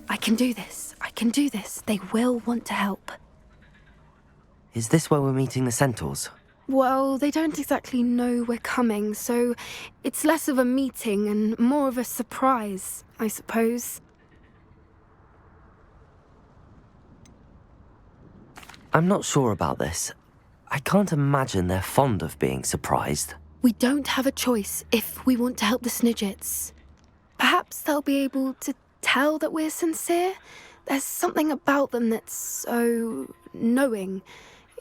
I can do this. I can do this. They will want to help. Is this where we're meeting the Centaurs? Well, they don't exactly know we're coming, so it's less of a meeting and more of a surprise, I suppose. I'm not sure about this. I can't imagine they're fond of being surprised. We don't have a choice if we want to help the Snidgets. Perhaps they'll be able to tell that we're sincere. There's something about them that's so knowing.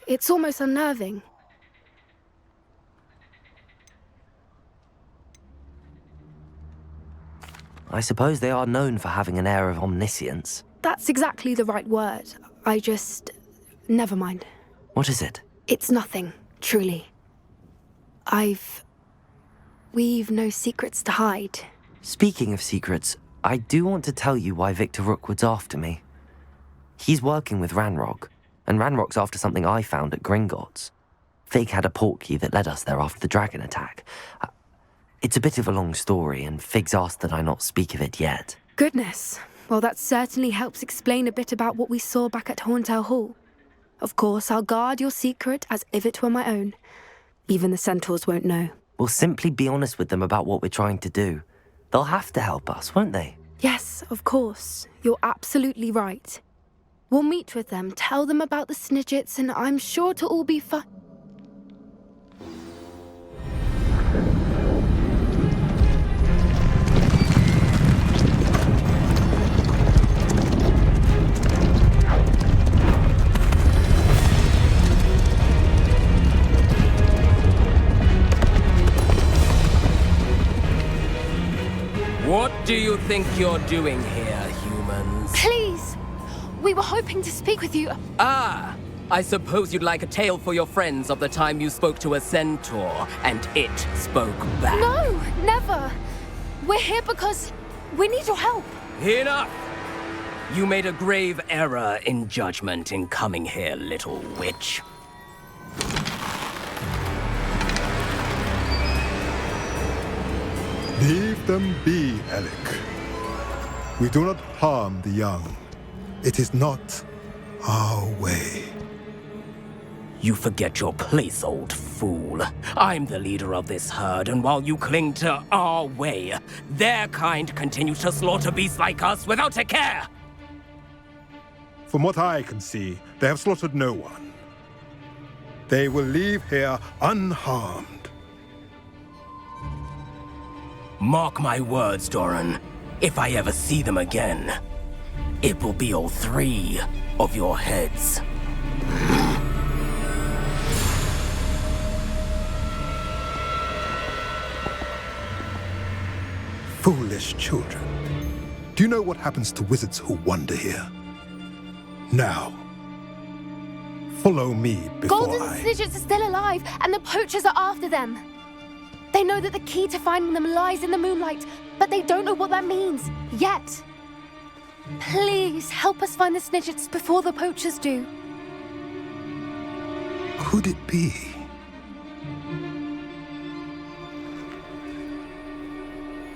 It's almost unnerving. I suppose they are known for having an air of omniscience. That's exactly the right word. Never mind. What is it? It's nothing, truly. We've no secrets to hide. Speaking of secrets, I do want to tell you why Victor Rookwood's after me. He's working with Ranrock, and Ranrock's after something I found at Gringotts. Fig had a portkey that led us there after the dragon attack. It's a bit of a long story, and Fig's asked that I not speak of it yet. Goodness. Well, that certainly helps explain a bit about what we saw back at Horntail Hall. Of course, I'll guard your secret as if it were my own. Even the Centaurs won't know. We'll simply be honest with them about what we're trying to do. They'll have to help us, won't they? Yes, of course. You're absolutely right. We'll meet with them, tell them about the Snidgets, and I'm sure it'll all be fine. What do you think you're doing here, humans? Please! We were hoping to speak with you. Ah! I suppose you'd like a tale for your friends of the time you spoke to a centaur, and it spoke back. No, never! We're here because we need your help. Enough! You made a grave error in judgment in coming here, little witch. Leave them be, Alec. We do not harm the young. It is not our way. You forget your place, old fool. I'm the leader of this herd, and while you cling to our way, their kind continues to slaughter beasts like us without a care! From what I can see, they have slaughtered no one. They will leave here unharmed. Mark my words, Doran. If I ever see them again, it will be all 3 of your heads. Foolish children. Do you know what happens to wizards who wander here? Now, follow me before Golden Snidgets are still alive, and the poachers are after them. They know that the key to finding them lies in the moonlight, but they don't know what that means, yet. Please, help us find the Snidgets before the poachers do. Could it be?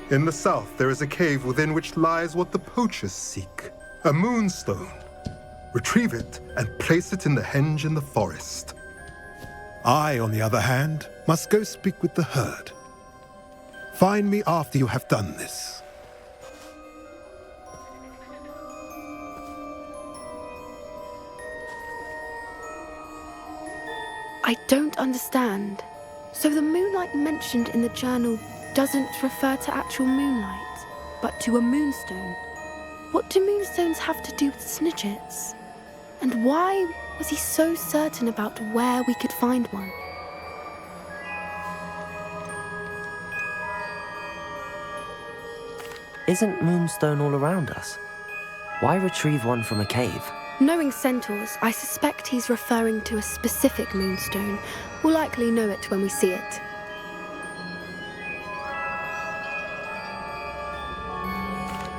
In the south, there is a cave within which lies what the poachers seek. A moonstone. Retrieve it and place it in the henge in the forest. I, on the other hand, must go speak with the herd. Find me after you have done this. I don't understand. So the moonlight mentioned in the journal doesn't refer to actual moonlight, but to a moonstone. What do moonstones have to do with Snidgets? And why was he so certain about where we could find one? Isn't Moonstone all around us? Why retrieve one from a cave? Knowing Centaurs, I suspect he's referring to a specific moonstone. We'll likely know it when we see it.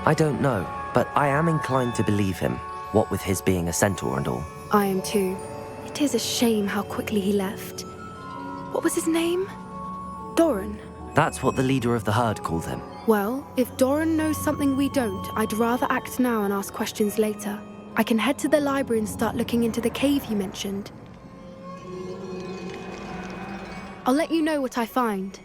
I don't know, but I am inclined to believe him, what with his being a centaur and all. I am too. It is a shame how quickly he left. What was his name? Doran. That's what the leader of the herd called him. Well, if Doran knows something we don't, I'd rather act now and ask questions later. I can head to the library and start looking into the cave you mentioned. I'll let you know what I find.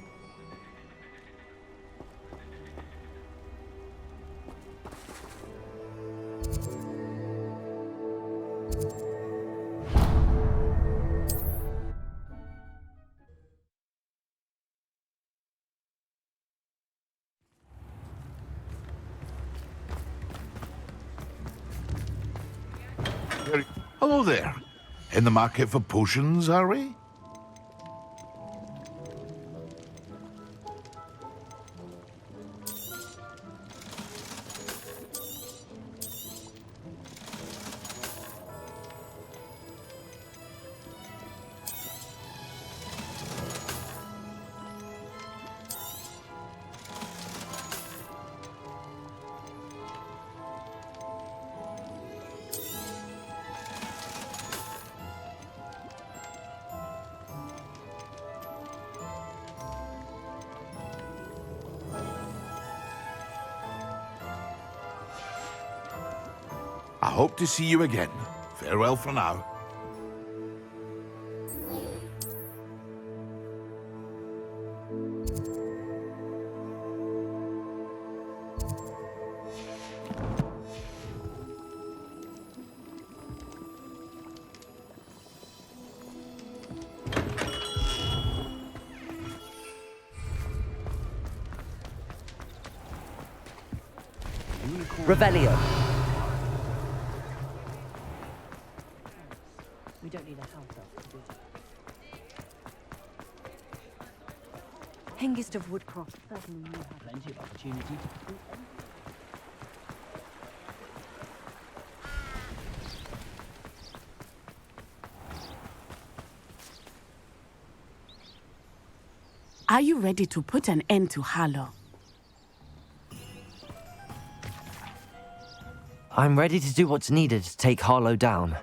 Hello there. In the market for potions, are we? I hope to see you again. Farewell for now. Revelio. We don't need a house elf to do that. Hengist of Woodcraft, certainly you have plenty of opportunity to do anything. Are you ready to put an end to Harlow? I'm ready to do what's needed to take Harlow down.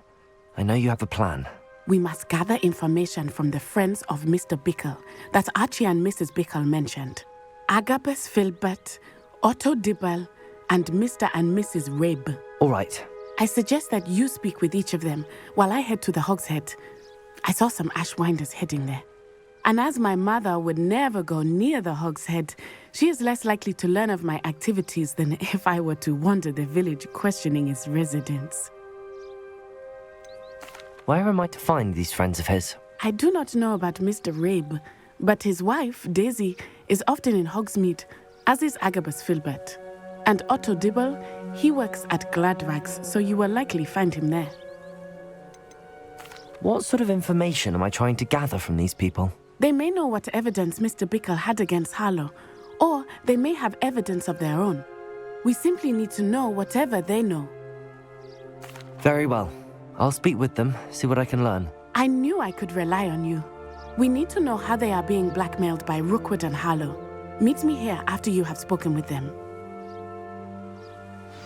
I know you have a plan. We must gather information from the friends of Mr. Bickle that Archie and Mrs. Bickle mentioned. Agabus Filbert, Otto Dibble, and Mr. and Mrs. Rabe. All right. I suggest that you speak with each of them while I head to the Hogshead. I saw some Ashwinders heading there. And as my mother would never go near the Hogshead, she is less likely to learn of my activities than if I were to wander the village questioning its residents. Where am I to find these friends of his? I do not know about Mr. Rabe, but his wife, Daisy, is often in Hogsmeade, as is Agabus Filbert. And Otto Dibble, he works at Gladrags, so you will likely find him there. What sort of information am I trying to gather from these people? They may know what evidence Mr. Bickle had against Harlow, or they may have evidence of their own. We simply need to know whatever they know. Very well. I'll speak with them, see what I can learn. I knew I could rely on you. We need to know how they are being blackmailed by Rookwood and Harlow. Meet me here after you have spoken with them.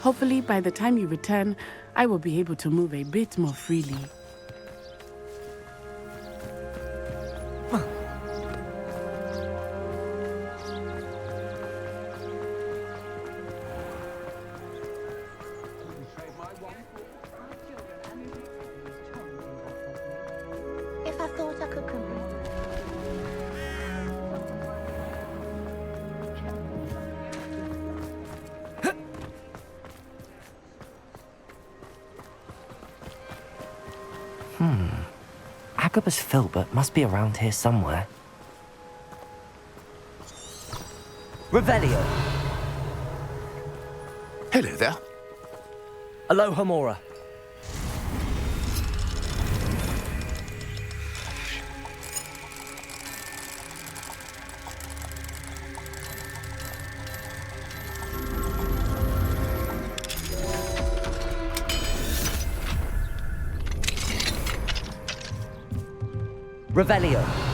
Hopefully, by the time you return, I will be able to move a bit more freely. If I thought I could complete Agabus Filbert must be around here somewhere. Revelio. Hello there. Aloha Mora. Revelio.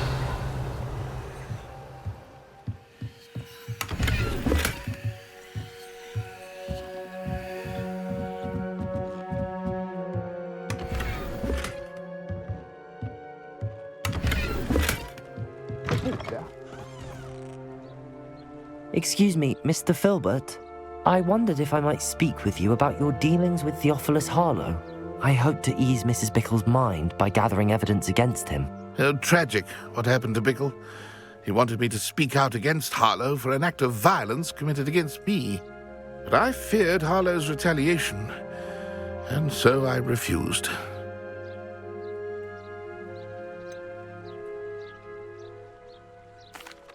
Excuse me, Mr. Filbert. I wondered if I might speak with you about your dealings with Theophilus Harlow. I hope to ease Mrs. Bickle's mind by gathering evidence against him. Tragic, what happened to Bickle. He wanted me to speak out against Harlow for an act of violence committed against me. But I feared Harlow's retaliation, and so I refused.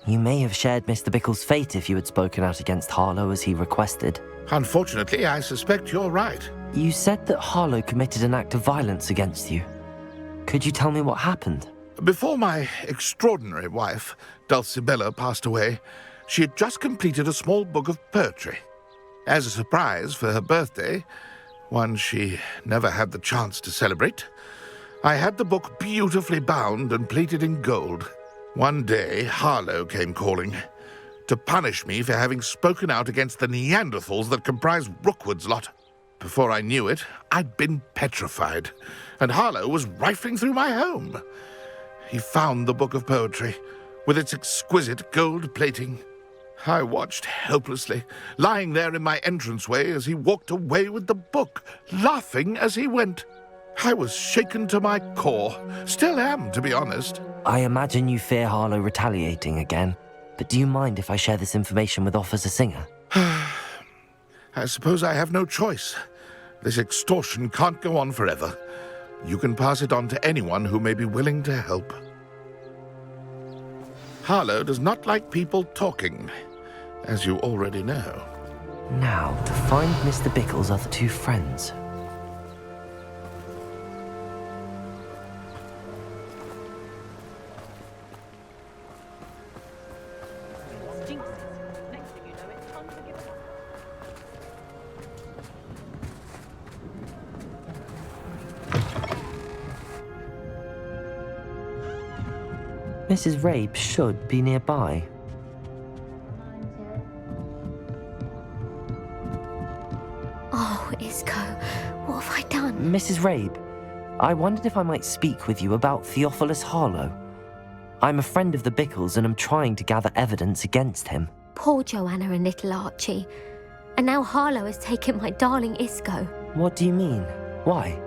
You may have shared Mr. Bickle's fate if you had spoken out against Harlow as he requested. Unfortunately, I suspect you're right. You said that Harlow committed an act of violence against you. Could you tell me what happened? Before my extraordinary wife, Dulcibella, passed away, she had just completed a small book of poetry. As a surprise for her birthday, one she never had the chance to celebrate, I had the book beautifully bound and plated in gold. One day, Harlow came calling to punish me for having spoken out against the Neanderthals that comprise Rookwood's lot. Before I knew it, I'd been petrified, and Harlow was rifling through my home. He found the book of poetry, with its exquisite gold plating. I watched helplessly, lying there in my entranceway as he walked away with the book, laughing as he went. I was shaken to my core. Still am, to be honest. I imagine you fear Harlow retaliating again, but do you mind if I share this information with Officer Singer? I suppose I have no choice. This extortion can't go on forever. You can pass it on to anyone who may be willing to help. Harlow does not like people talking, as you already know. Now, to find Mr. Bickle's other two friends. Mrs. Rabe should be nearby. Oh, Isco, what have I done? Mrs. Rabe, I wondered if I might speak with you about Theophilus Harlow. I'm a friend of the Bickles and am trying to gather evidence against him. Poor Joanna and little Archie. And now Harlow has taken my darling Isco. What do you mean? Why?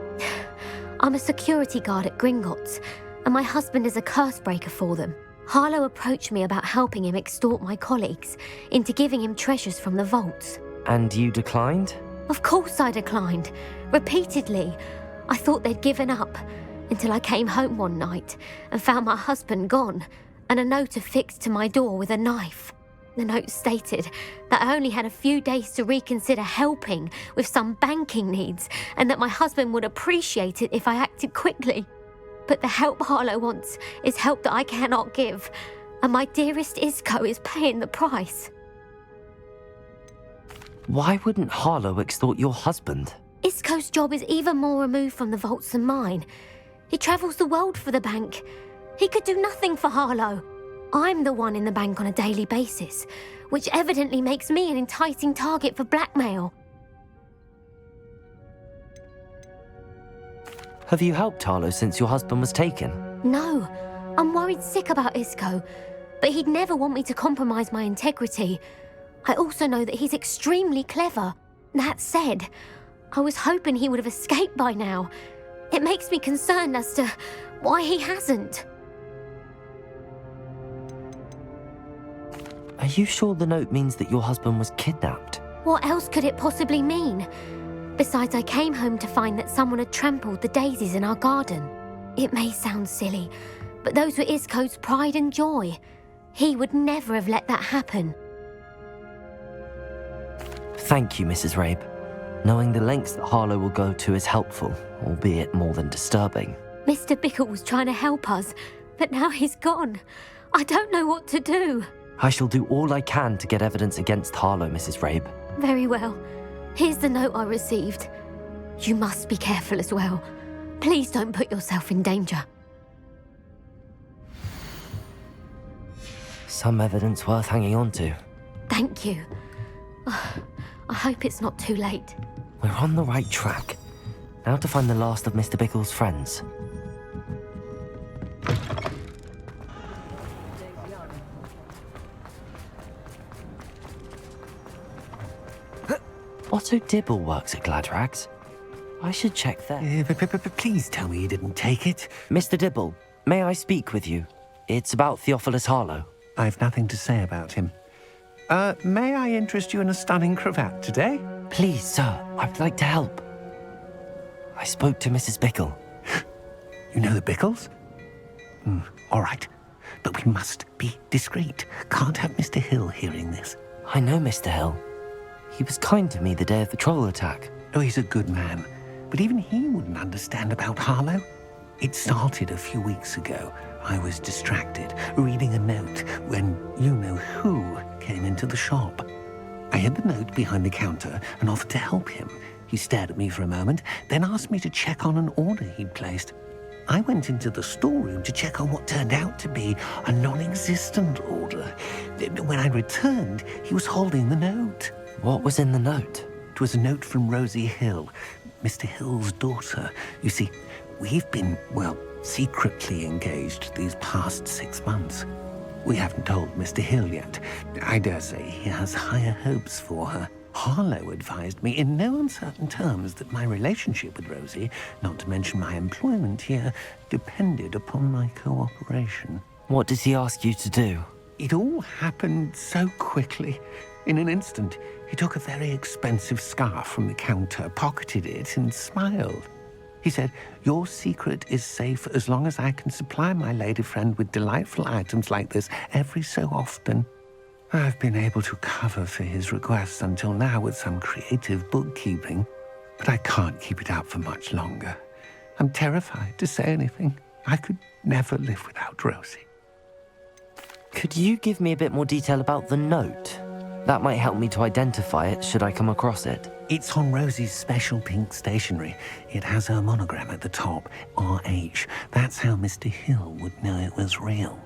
I'm a security guard at Gringotts, and my husband is a curse breaker for them. Harlow approached me about helping him extort my colleagues into giving him treasures from the vaults. And you declined? Of course I declined. Repeatedly. I thought they'd given up, until I came home one night and found my husband gone, and a note affixed to my door with a knife. The note stated that I only had a few days to reconsider helping with some banking needs, and that my husband would appreciate it if I acted quickly. But the help Harlow wants is help that I cannot give, and my dearest Isco is paying the price. Why wouldn't Harlow extort your husband? Isco's job is even more removed from the vaults than mine. He travels the world for the bank. He could do nothing for Harlow. I'm the one in the bank on a daily basis, which evidently makes me an enticing target for blackmail. Have you helped Harlow since your husband was taken? No, I'm worried sick about Isco, but he'd never want me to compromise my integrity. I also know that he's extremely clever. That said, I was hoping he would have escaped by now. It makes me concerned as to why he hasn't. Are you sure the note means that your husband was kidnapped? What else could it possibly mean? Besides, I came home to find that someone had trampled the daisies in our garden. It may sound silly, but those were Isco's pride and joy. He would never have let that happen. Thank you, Mrs. Rabe. Knowing the lengths that Harlow will go to is helpful, albeit more than disturbing. Mr. Bickle was trying to help us, but now he's gone. I don't know what to do. I shall do all I can to get evidence against Harlow, Mrs. Rabe. Very well. Here's the note I received. You must be careful as well. Please don't put yourself in danger. Some evidence worth hanging on to. Thank you. I hope it's not too late. We're on the right track. Now to find the last of Mr. Bickle's friends. Otto Dibble works at Gladrags. I should check there. Please tell me you didn't take it. Mr. Dibble, may I speak with you? It's about Theophilus Harlow. I've nothing to say about him. May I interest you in a stunning cravat today? Please, sir, I'd like to help. I spoke to Mrs. Bickle. You know the Bickles? All right. But we must be discreet. Can't have Mr. Hill hearing this. I know Mr. Hill. He was kind to me the day of the troll attack. Oh, he's a good man. But even he wouldn't understand about Harlow. It started a few weeks ago. I was distracted, reading a note, when you-know-who came into the shop. I hid the note behind the counter and offered to help him. He stared at me for a moment, then asked me to check on an order he'd placed. I went into the storeroom to check on what turned out to be a non-existent order. When I returned, he was holding the note. What was in the note? It was a note from Rosie Hill, Mr. Hill's daughter. You see, we've been, secretly engaged these past 6 months. We haven't told Mr. Hill yet. I dare say he has higher hopes for her. Harlow advised me in no uncertain terms that my relationship with Rosie, not to mention my employment here, depended upon my cooperation. What does he ask you to do? It all happened so quickly. In an instant, he took a very expensive scarf from the counter, pocketed it, and smiled. He said, "Your secret is safe as long as I can supply my lady friend with delightful items like this every so often." I've been able to cover for his requests until now with some creative bookkeeping, but I can't keep it up for much longer. I'm terrified to say anything. I could never live without Rosie. Could you give me a bit more detail about the note? That might help me to identify it should I come across it. It's on Rosie's special pink stationery. It has her monogram at the top, RH. That's how Mr. Hill would know it was real.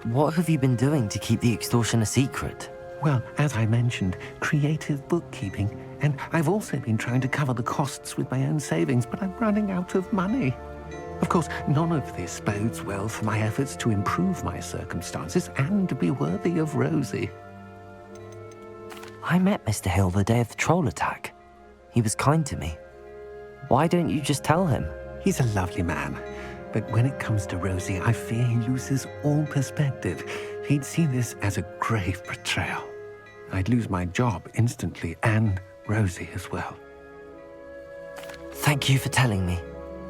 What have you been doing to keep the extortion a secret? Well, as I mentioned, creative bookkeeping. And I've also been trying to cover the costs with my own savings, but I'm running out of money. Of course, none of this bodes well for my efforts to improve my circumstances and to be worthy of Rosie. I met Mr. Hill the day of the troll attack. He was kind to me. Why don't you just tell him? He's a lovely man. But when it comes to Rosie, I fear he loses all perspective. He'd see this as a grave betrayal. I'd lose my job instantly, and Rosie as well. Thank you for telling me.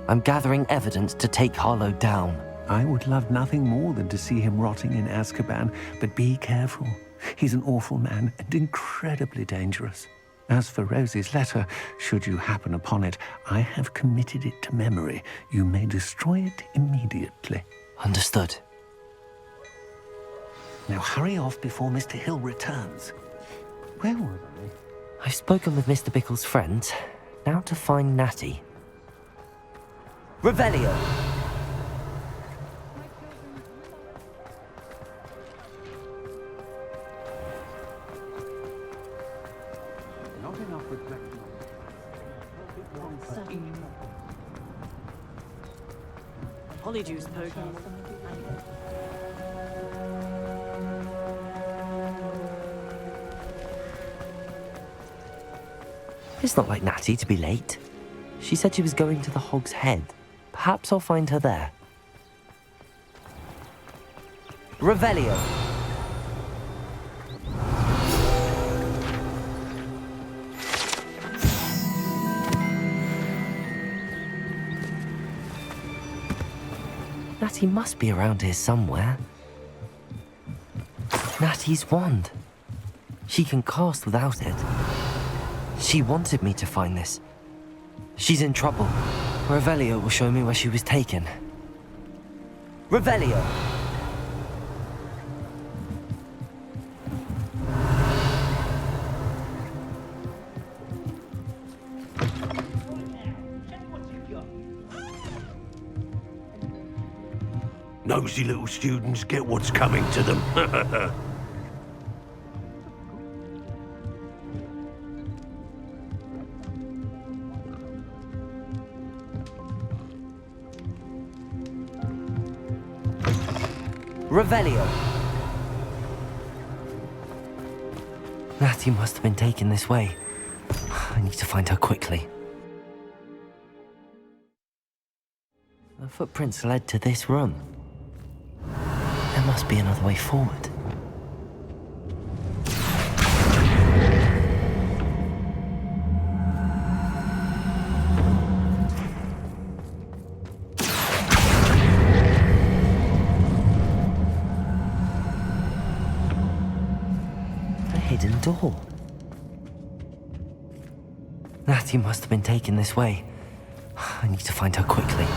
I'm gathering evidence to take Harlow down. I would love nothing more than to see him rotting in Azkaban, but be careful. He's an awful man and incredibly dangerous. As for Rosie's letter, should you happen upon it, I have committed it to memory. You may destroy it immediately. Understood. Now hurry off before Mr. Hill returns. Where were they? I've spoken with Mr. Bickle's friends. Now to find Natty. Revelio! Not enough reflection on Polyjuice poker. It's not like Natty to be late. She said she was going to the Hog's Head. Perhaps I'll find her there. Revelio! Natty must be around here somewhere. Natty's wand. She can cast without it. She wanted me to find this. She's in trouble. Revelio will show me where she was taken. Revelio! Nosy little students get what's coming to them. Revelio! Natty must have been taken this way. I need to find her quickly. The footprints led to this room. There must be another way forward. A hidden door. Natty must have been taken this way. I need to find her quickly.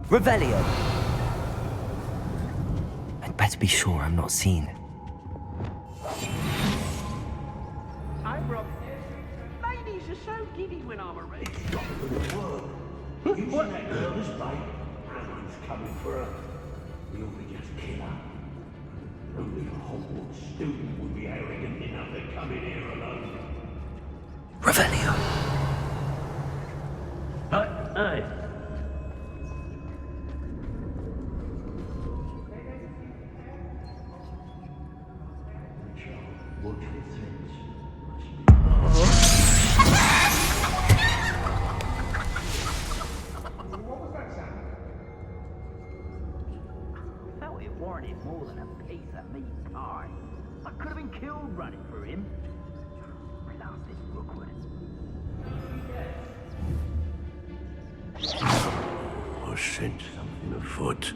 Revelio! I'd better be sure I'm not seen. I'm Rob. Ladies are so giddy when I'm around. What? That girl is right. Someone's coming for her. We ought to just kill her. Only a Hogwarts student would be arrogant enough to come in here alone. Revelio! Hey. Watch your threats. Felt it warranted more than a piece of meat pie. I could have been killed running for him. Plus this Rookwood. I sense something afoot.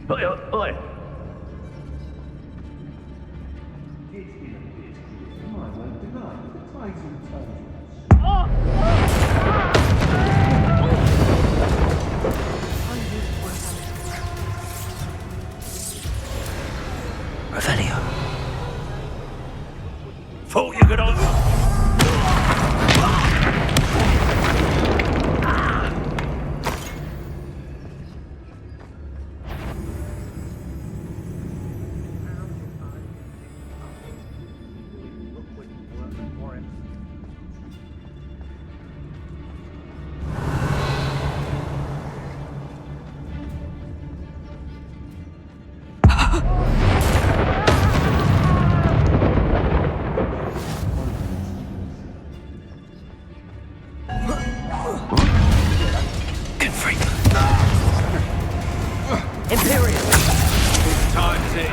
Oi, oi, oi! Revelio! Thought you could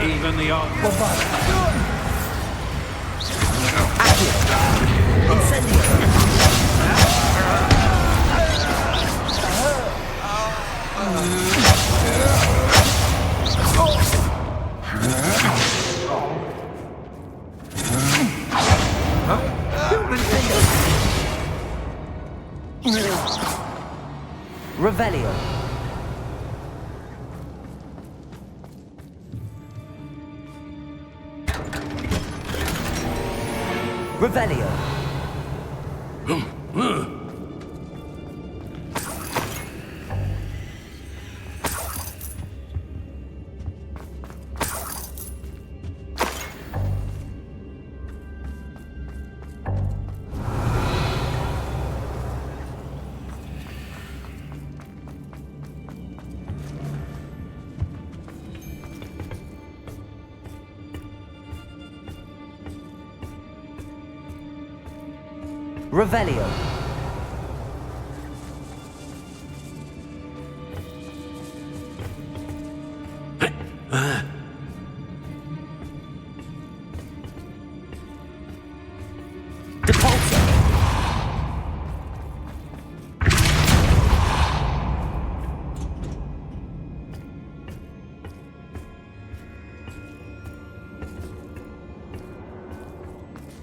even the odds. Revelio. Revelio. Revelio. Depulso.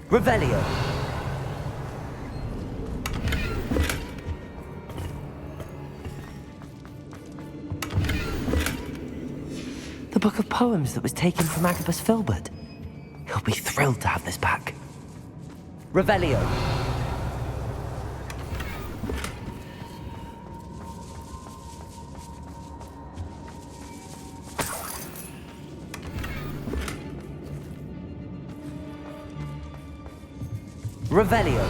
Revelio. The book of poems that was taken from Agabus Filbert. He'll be thrilled to have this back. Revelio. Revelio.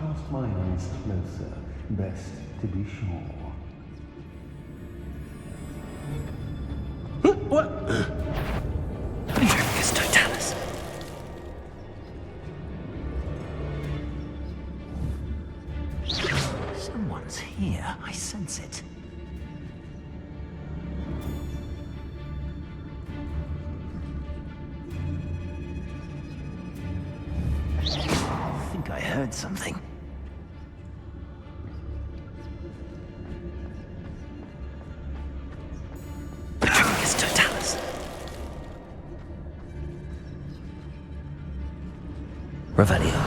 Cast my eyes closer, best to be sure. What? Tricus totalis. Someone's here. I sense it. I think I heard something. Tricus totalis. Revelio.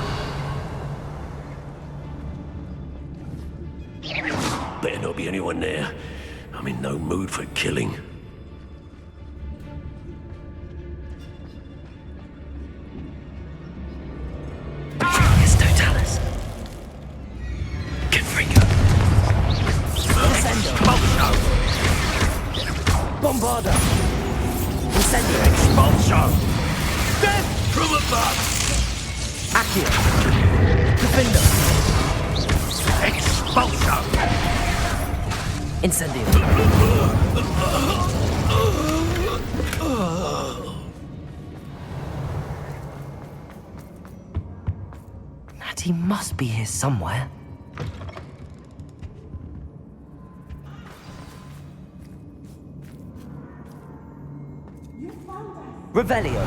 Better not be anyone there. I'm in no mood for killing. Tricus totalis. Confringo. Bombarda! Incendio! Expulso! Death from above! Accio! Defender! Expulso! Incendio! Natty must be here somewhere. Revelio.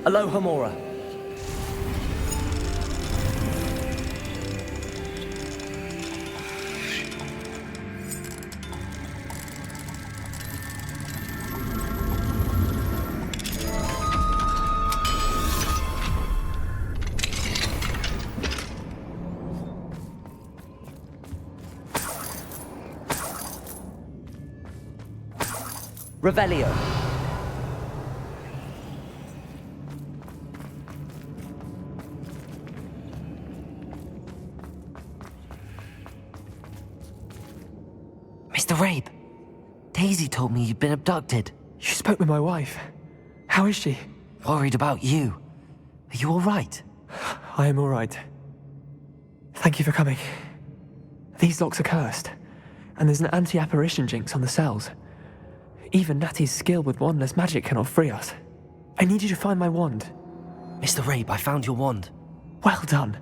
Aloha Mora. Revelio. Mr. Rabe, Daisy told me you'd been abducted. You spoke with my wife. How is she? Worried about you. Are you all right? I am all right. Thank you for coming. These locks are cursed, and there's an anti-apparition jinx on the cells. Even Natty's skill with wandless magic cannot free us. I need you to find my wand. Mr. Rabe, I found your wand. Well done.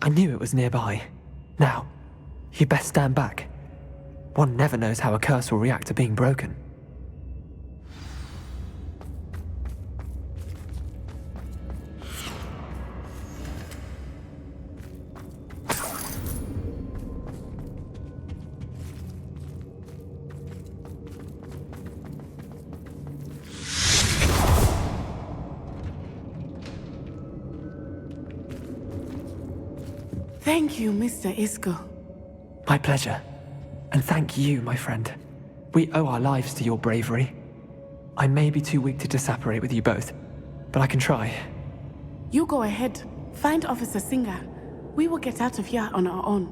I knew it was nearby. Now, you best stand back. One never knows how a curse will react to being broken. Thank you, Mr. Isco. My pleasure. And thank you, my friend. We owe our lives to your bravery. I may be too weak to disapparate with you both, but I can try. You go ahead. Find Officer Singer. We will get out of here on our own.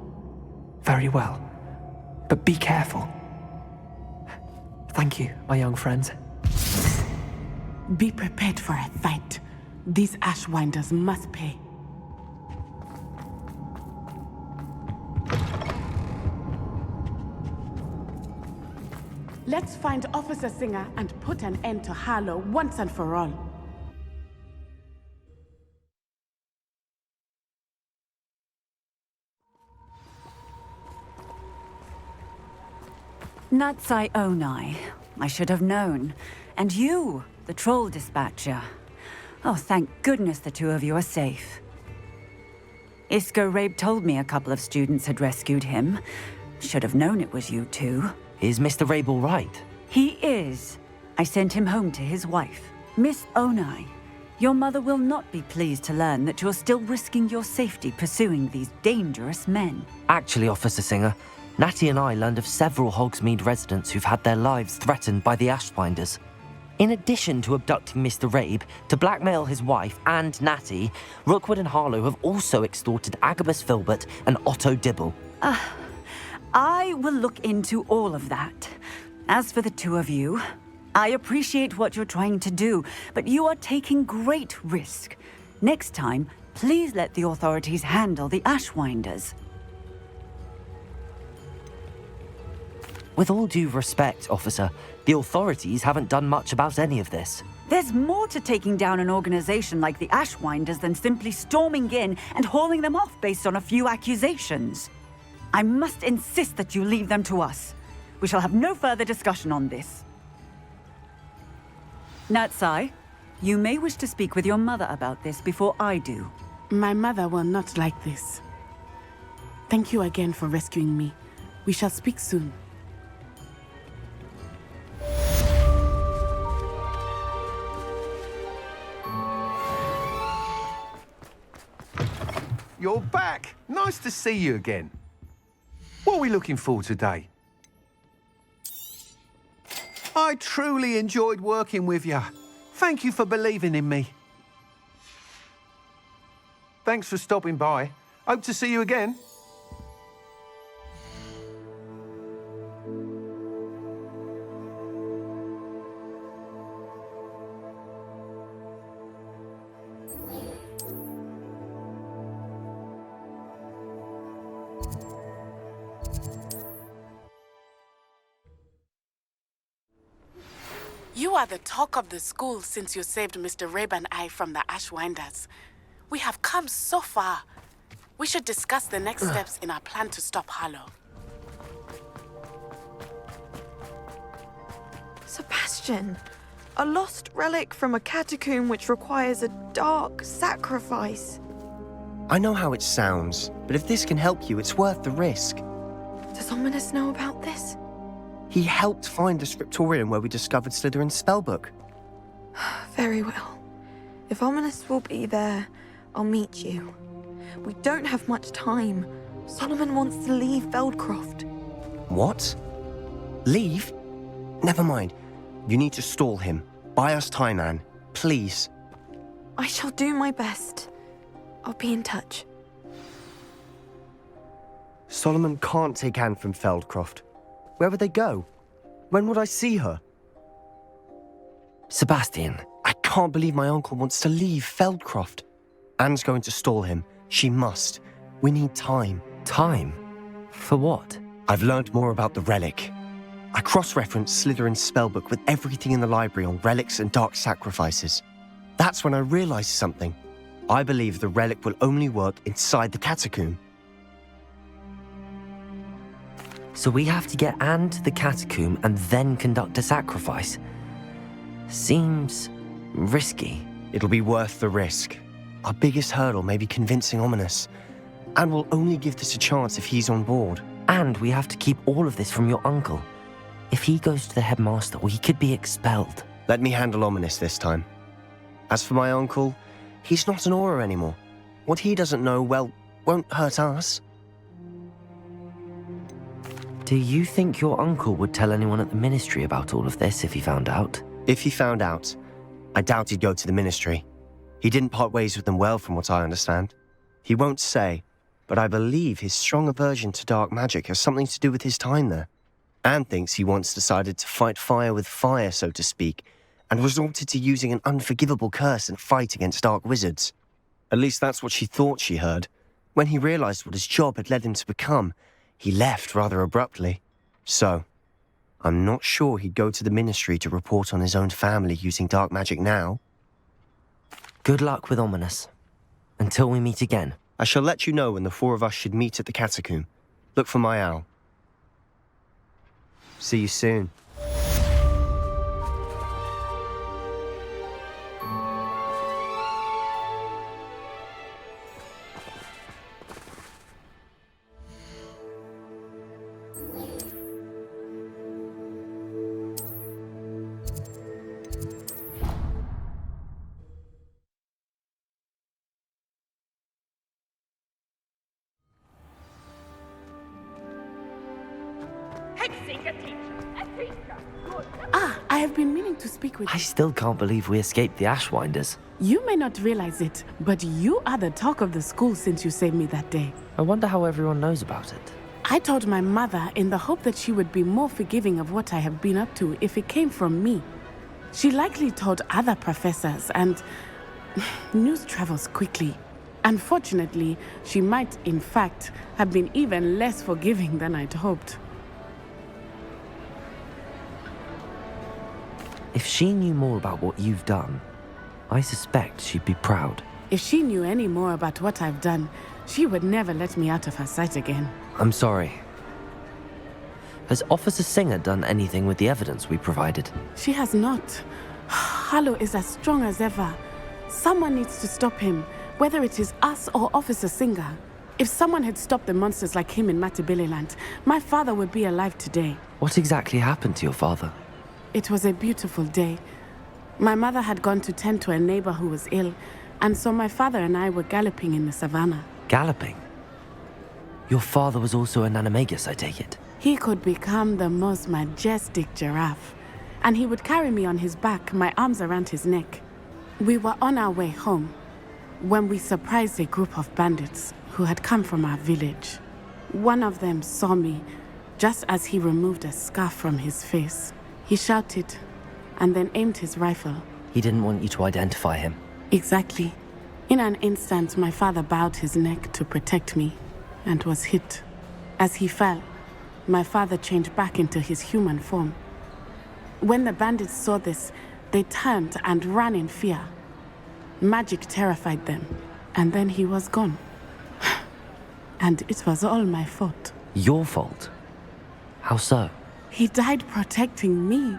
Very well. But be careful. Thank you, my young friends. Be prepared for a fight. These Ashwinders must pay. Let's find Officer Singer and put an end to Harlow once and for all. Natsai Onai. I should have known. And you, the troll dispatcher. Oh, thank goodness the two of you are safe. Isco Rabe told me a couple of students had rescued him. Should have known it was you two. Is Mr. Rabe all right? He is. I sent him home to his wife. Miss Onai, your mother will not be pleased to learn that you're still risking your safety pursuing these dangerous men. Actually, Officer Singer, Natty and I learned of several Hogsmeade residents who've had their lives threatened by the Ashwinders. In addition to abducting Mr. Rabe to blackmail his wife and Natty, Rookwood and Harlow have also extorted Agabus Filbert and Otto Dibble. I will look into all of that. As for the two of you, I appreciate what you're trying to do, but you are taking great risk. Next time, please let the authorities handle the Ashwinders. With all due respect, officer, the authorities haven't done much about any of this. There's more to taking down an organization like the Ashwinders than simply storming in and hauling them off based on a few accusations. I must insist that you leave them to us. We shall have no further discussion on this. Natsai, you may wish to speak with your mother about this before I do. My mother will not like this. Thank you again for rescuing me. We shall speak soon. You're back. Nice to see you again. What are we looking for today? I truly enjoyed working with you. Thank you for believing in me. Thanks for stopping by. Hope to see you again. You are the talk of the school since you saved Mr. Rabe and I from the Ashwinders. We have come so far. We should discuss the next steps in our plan to stop Harlow. Sebastian, a lost relic from a catacomb which requires a dark sacrifice. I know how it sounds, but if this can help you, it's worth the risk. Does Ominous know about this? He helped find the scriptorium where we discovered Slytherin's spellbook. Very well. If Ominous will be there, I'll meet you. We don't have much time. Solomon wants to leave Feldcroft. What? Leave? Never mind. You need to stall him. Buy us time, Anne. Please. I shall do my best. I'll be in touch. Solomon can't take Anne from Feldcroft. Where would they go? When would I see her? Sebastian. I can't believe my uncle wants to leave Feldcroft. Anne's going to stall him. She must. We need time. Time? For what? I've learned more about the relic. I cross-referenced Slytherin's spellbook with everything in the library on relics and dark sacrifices. That's when I realized something. I believe the relic will only work inside the catacomb. So we have to get Anne to the catacomb and then conduct a sacrifice. Seems risky. It'll be worth the risk. Our biggest hurdle may be convincing Ominous. And we'll only give this a chance if he's on board. And we have to keep all of this from your uncle. If he goes to the headmaster, we could be expelled. Let me handle Ominous this time. As for my uncle, he's not an Auror anymore. What he doesn't know, well, won't hurt us. Do you think your uncle would tell anyone at the ministry about all of this if he found out? If he found out, I doubt he'd go to the ministry. He didn't part ways with them well, from what I understand. He won't say, but I believe his strong aversion to dark magic has something to do with his time there. Anne thinks he once decided to fight fire with fire, so to speak, and resorted to using an unforgivable curse and fight against dark wizards. At least that's what she thought she heard. When he realized what his job had led him to become, he left rather abruptly. So, I'm not sure he'd go to the ministry to report on his own family using dark magic now. Good luck with Ominous. Until we meet again. I shall let you know when the four of us should meet at the catacomb. Look for my owl. See you soon. been meaning to speak with I you. still can't believe we escaped the Ashwinders. You may not realize it, but you are the talk of the school since you saved me that day. I wonder how everyone knows about it. I told my mother in the hope that she would be more forgiving of what I have been up to if it came from me. She likely told other professors, and news travels quickly. Unfortunately, she might, in fact, have been even less forgiving than I'd hoped. If she knew more about what you've done, I suspect she'd be proud. If she knew any more about what I've done, she would never let me out of her sight again. I'm sorry. Has Officer Singer done anything with the evidence we provided? She has not. Harlow is as strong as ever. Someone needs to stop him, whether it is us or Officer Singer. If someone had stopped the monsters like him in Matabeleland, my father would be alive today. What exactly happened to your father? It was a beautiful day. My mother had gone to tend to a neighbor who was ill, and so my father and I were galloping in the savannah. Galloping? Your father was also an animagus, I take it? He could become the most majestic giraffe, and he would carry me on his back, my arms around his neck. We were on our way home when we surprised a group of bandits who had come from our village. One of them saw me just as he removed a scarf from his face. He shouted and then aimed his rifle. He didn't want you to identify him. Exactly. In an instant, my father bowed his neck to protect me and was hit. As he fell, my father changed back into his human form. When the bandits saw this, they turned and ran in fear. Magic terrified them, and then he was gone. And it was all my fault. Your fault? How so? He died protecting me.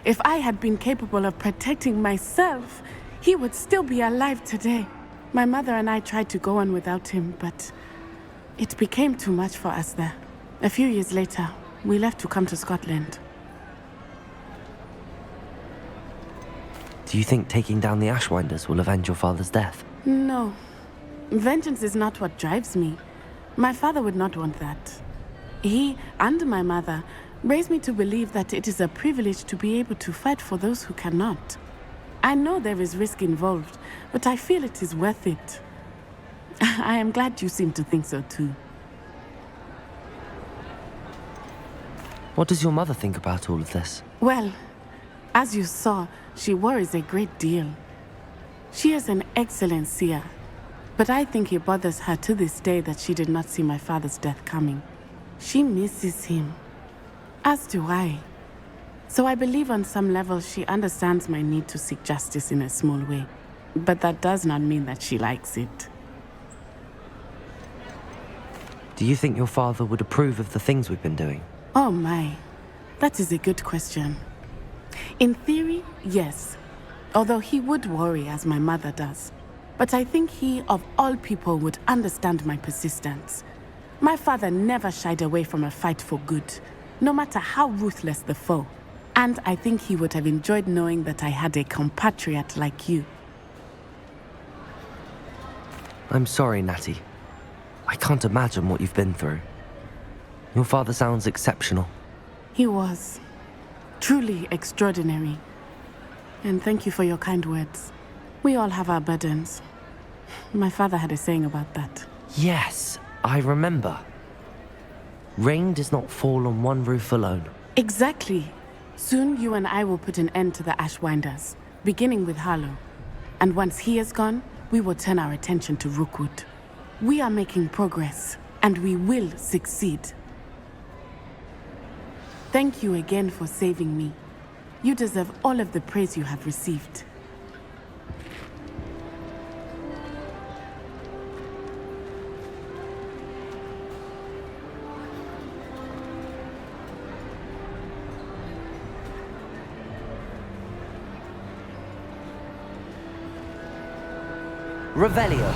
If I had been capable of protecting myself, he would still be alive today. My mother and I tried to go on without him, but it became too much for us there. A few years later, we left to come to Scotland. Do you think taking down the Ashwinders will avenge your father's death? No. Vengeance is not what drives me. My father would not want that. He and my mother raised me to believe that it is a privilege to be able to fight for those who cannot. I know there is risk involved, but I feel it is worth it. I am glad you seem to think so too. What does your mother think about all of this? Well, as you saw, she worries a great deal. She is an excellent seer, but I think it bothers her to this day that she did not see my father's death coming. She misses him, as do I. So I believe on some level she understands my need to seek justice in a small way, but that does not mean that she likes it. Do you think your father would approve of the things we've been doing? Oh my, that is a good question. In theory, yes, although he would worry as my mother does. But I think he, of all people, would understand my persistence. My father never shied away from a fight for good, no matter how ruthless the foe. And I think he would have enjoyed knowing that I had a compatriot like you. I'm sorry, Natty. I can't imagine what you've been through. Your father sounds exceptional. He was. Truly extraordinary. And thank you for your kind words. We all have our burdens. My father had a saying about that. Yes, I remember. Rain does not fall on one roof alone. Exactly. Soon you and I will put an end to the Ashwinders, beginning with Harlow. And once he is gone, we will turn our attention to Rookwood. We are making progress, and we will succeed. Thank you again for saving me. You deserve all of the praise you have received. Revelio.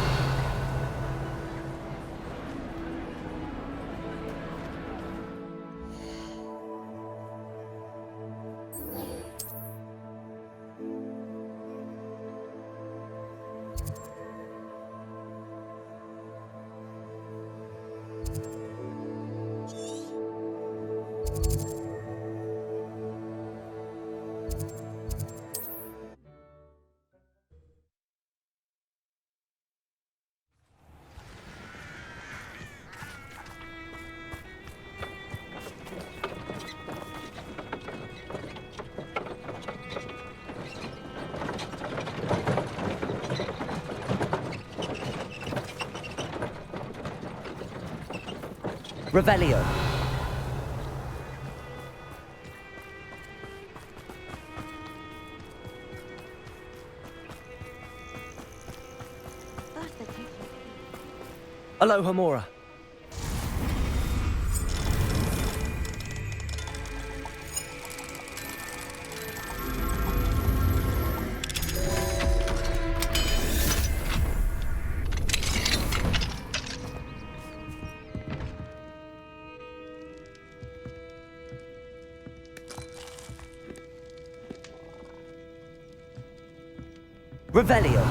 Revelio. Aloha Mora. Revelio.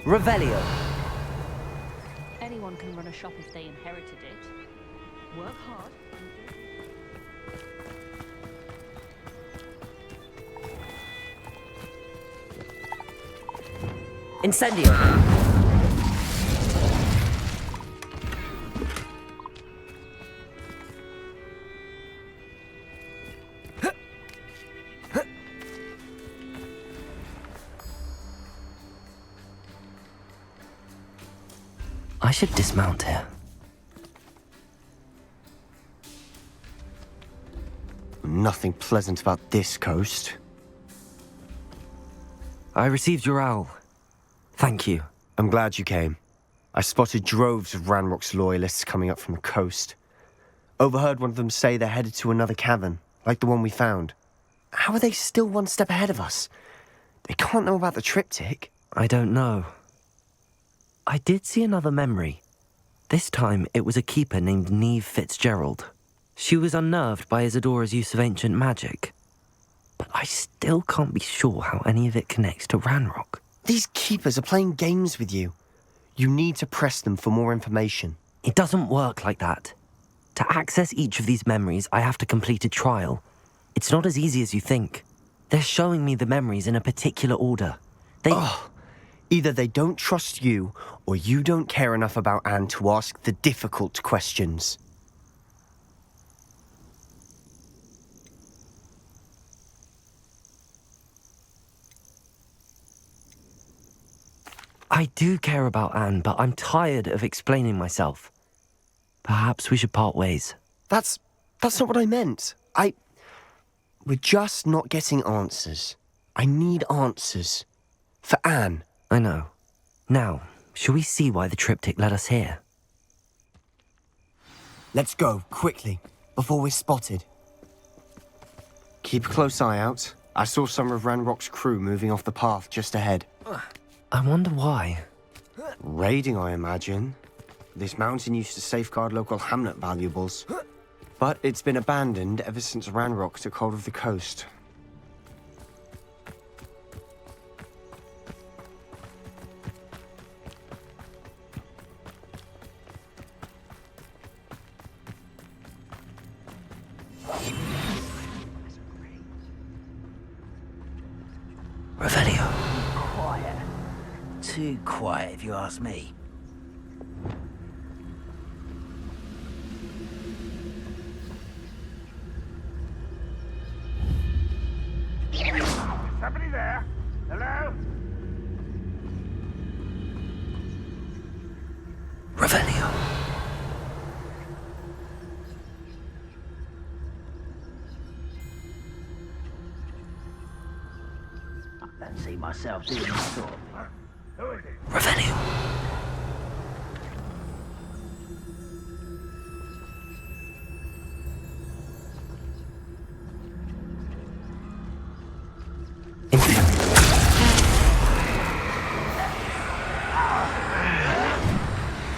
Revelio. Anyone can run a shop if they inherited it. Work hard. Incendio. I should dismount here. Nothing pleasant about this coast. I received your owl. Thank you. I'm glad you came. I spotted droves of Ranrock's loyalists coming up from the coast. Overheard one of them say they're headed to another cavern, like the one we found. How are they still one step ahead of us? They can't know about the triptych. I don't know. I did see another memory. This time it was a keeper named Neve Fitzgerald. She was unnerved by Isadora's use of ancient magic. But I still can't be sure how any of it connects to Ranrock. These keepers are playing games with you. You need to press them for more information. It doesn't work like that. To access each of these memories, I have to complete a trial. It's not as easy as you think. They're showing me the memories in a particular order. Either they don't trust you, or you don't care enough about Anne to ask the difficult questions. I do care about Anne, but I'm tired of explaining myself. Perhaps we should part ways. That's not what I meant. We're just not getting answers. I need answers. For Anne. I know. Now, shall we see why the triptych led us here? Let's go, quickly, before we're spotted. Keep a close eye out. I saw some of Ranrock's crew moving off the path just ahead. I wonder why. Raiding, I imagine. This mountain used to safeguard local hamlet valuables. But it's been abandoned ever since Ranrock took hold of the coast. Revelio. Quiet. Too quiet, if you ask me. Somebody there? Hello? Revelio. I don't see myself doing this sort of thing. Who is it? Revelio.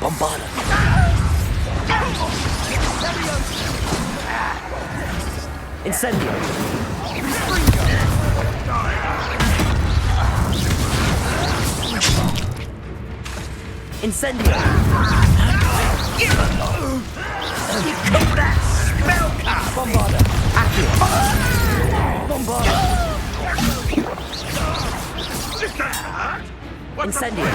Bombarda. Incendio. Incendio! You call that spellcast? Bombarda! Accio! Bombarda! Incendio!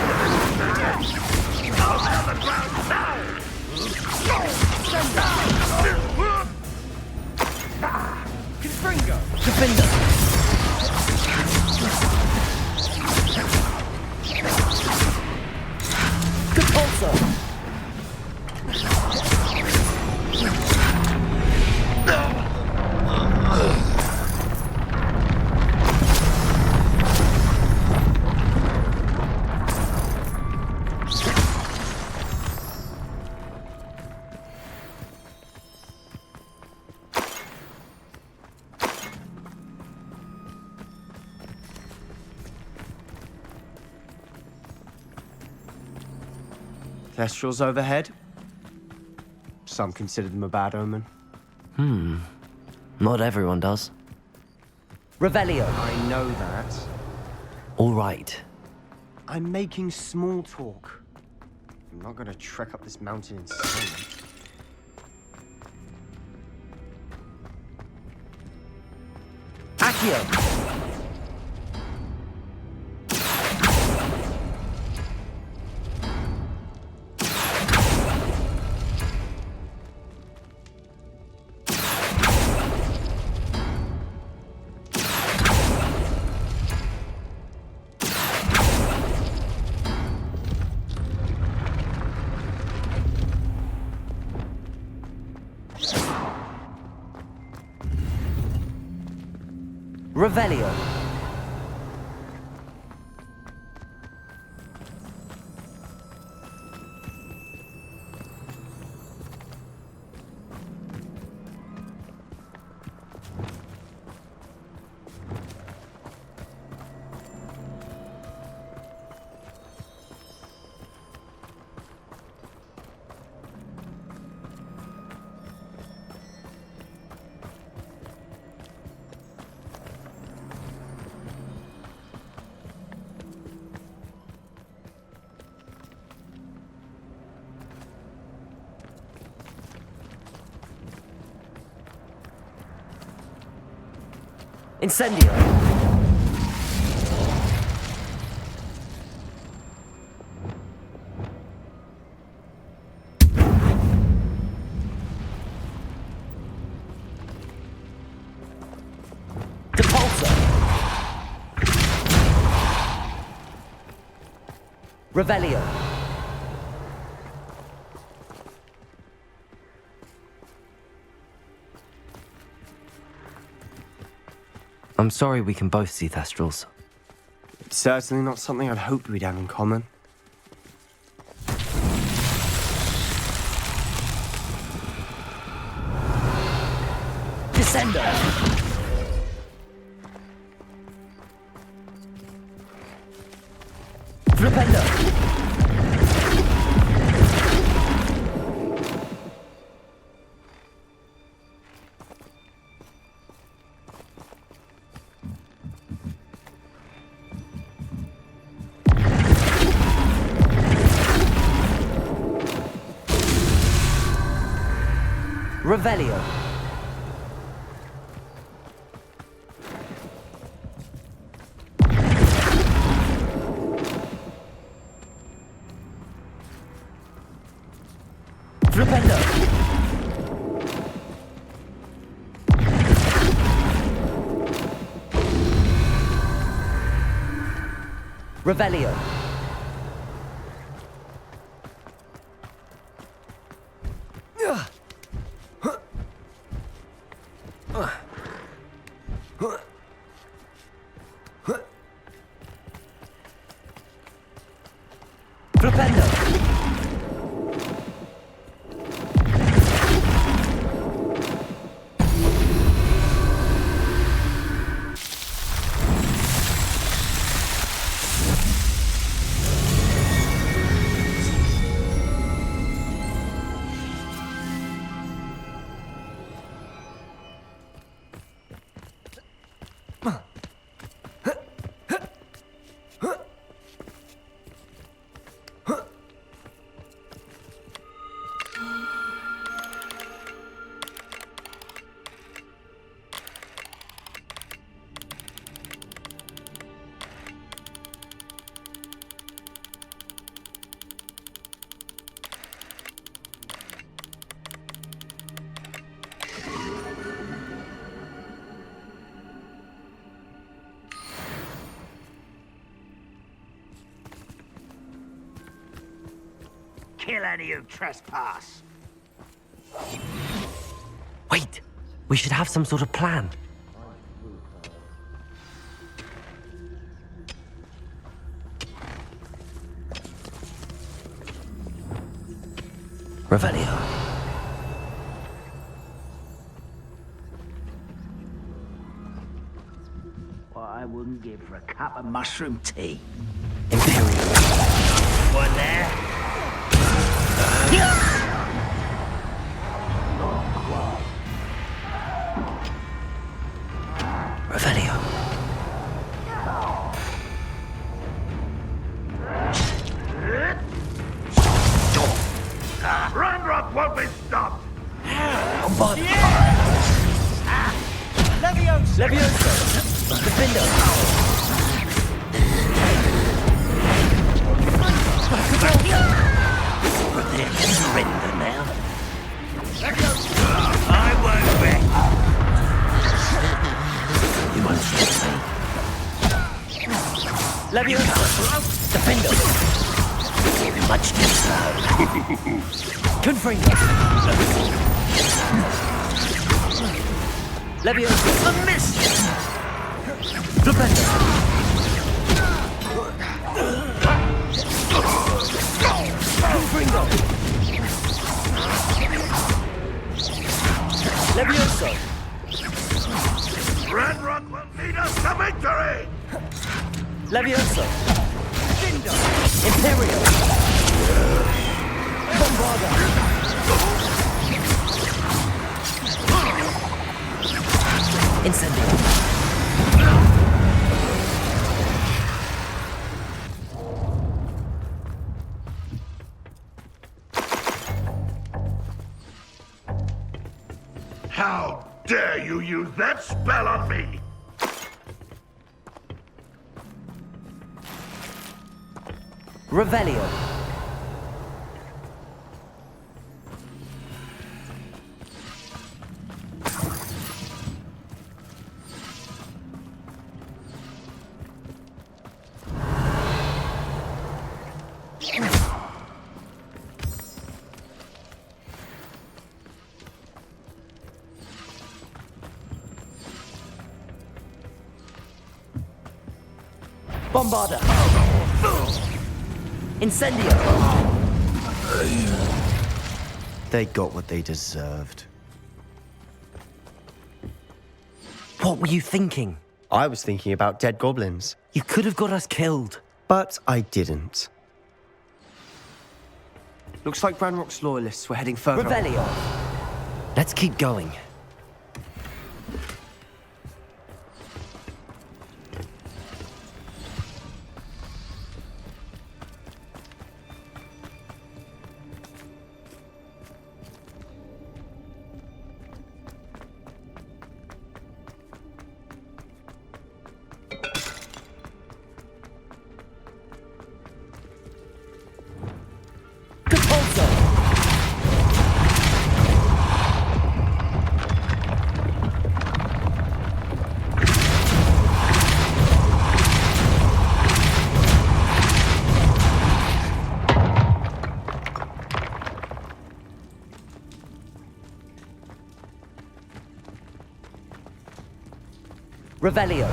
Confringo! Defender! Repulsor! Kestrels overhead. Some consider them a bad omen. Not everyone does. Revelio! I know that. All right. I'm making small talk. I'm not gonna trek up this mountain in silence. Accio! Revelio! Incendio! Depulsor! Revelio! I'm sorry we can both see Thestrals. It's certainly not something I'd hoped we'd have in common. Descender! Flipendo! Revelio. Flipendo. Revelio. Flipendo. kill any who trespass. Wait, we should have some sort of plan. Revelio. What I wouldn't give for a cup of mushroom tea. Imperial. One there. Revelio. Ranrock won't be stopped! Levioso! Levioso! Defendo! Surrender now. I won't bet. You won't stop me. Levioso! Defendo! Much too slow. Confringo! Levioso! A miss! Flipendo! Confringo! Levioso! Ranrock will lead us to victory! Levioso! Imperial! Bombarda! Incendio! How dare you use that spell on me? Revelio! Bombarda! Incendio! They got what they deserved. What were you thinking? I was thinking about dead goblins. You could have got us killed. But I didn't. Looks like Ranrock's loyalists were heading further. Revelio! Let's keep going. Revelio!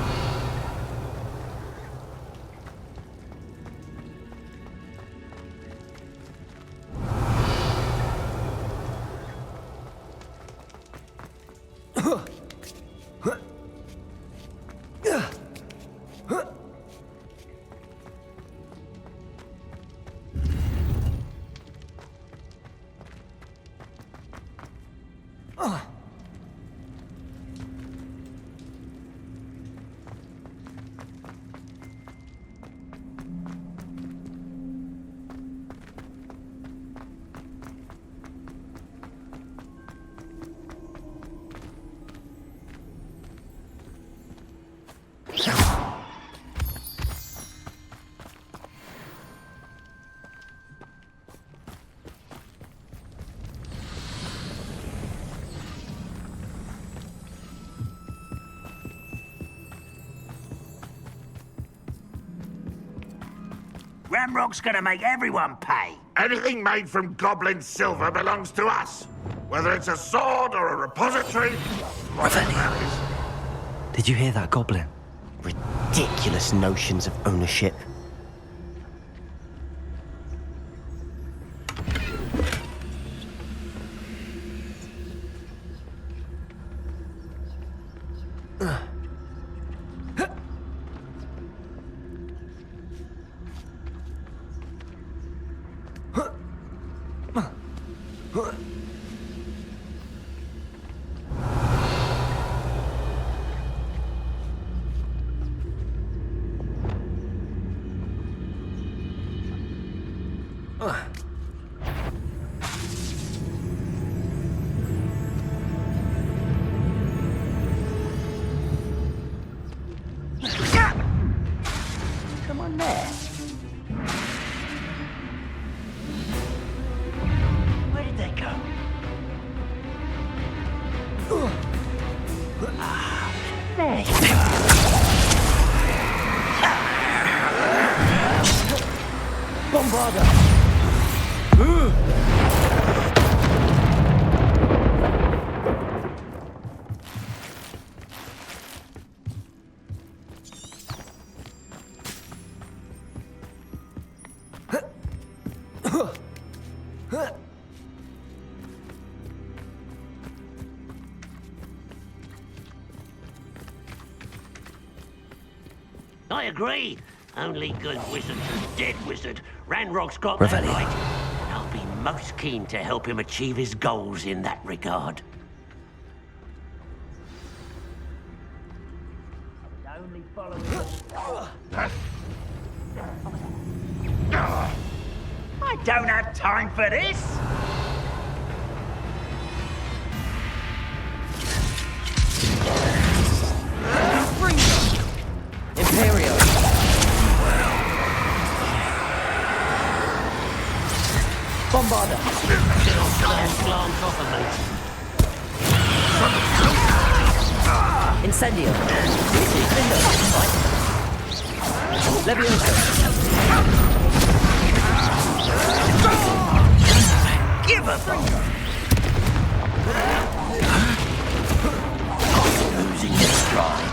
Ramrock's gonna make everyone pay. Anything made from goblin silver belongs to us. Whether it's a sword or a repository. Did you hear that, Goblin? Ridiculous notions of ownership. Come on there. Where did they go? There you go. Bombarda! I agree. Only good wizard's a dead wizard. Ranrock's got Revelio. that right. And I'll be most keen to help him achieve his goals in that regard. Only follow I don't have time for this. Imperio! Bombarda! Glance off of me. Incendio! Levioso! Give a fuck! Losing his stride.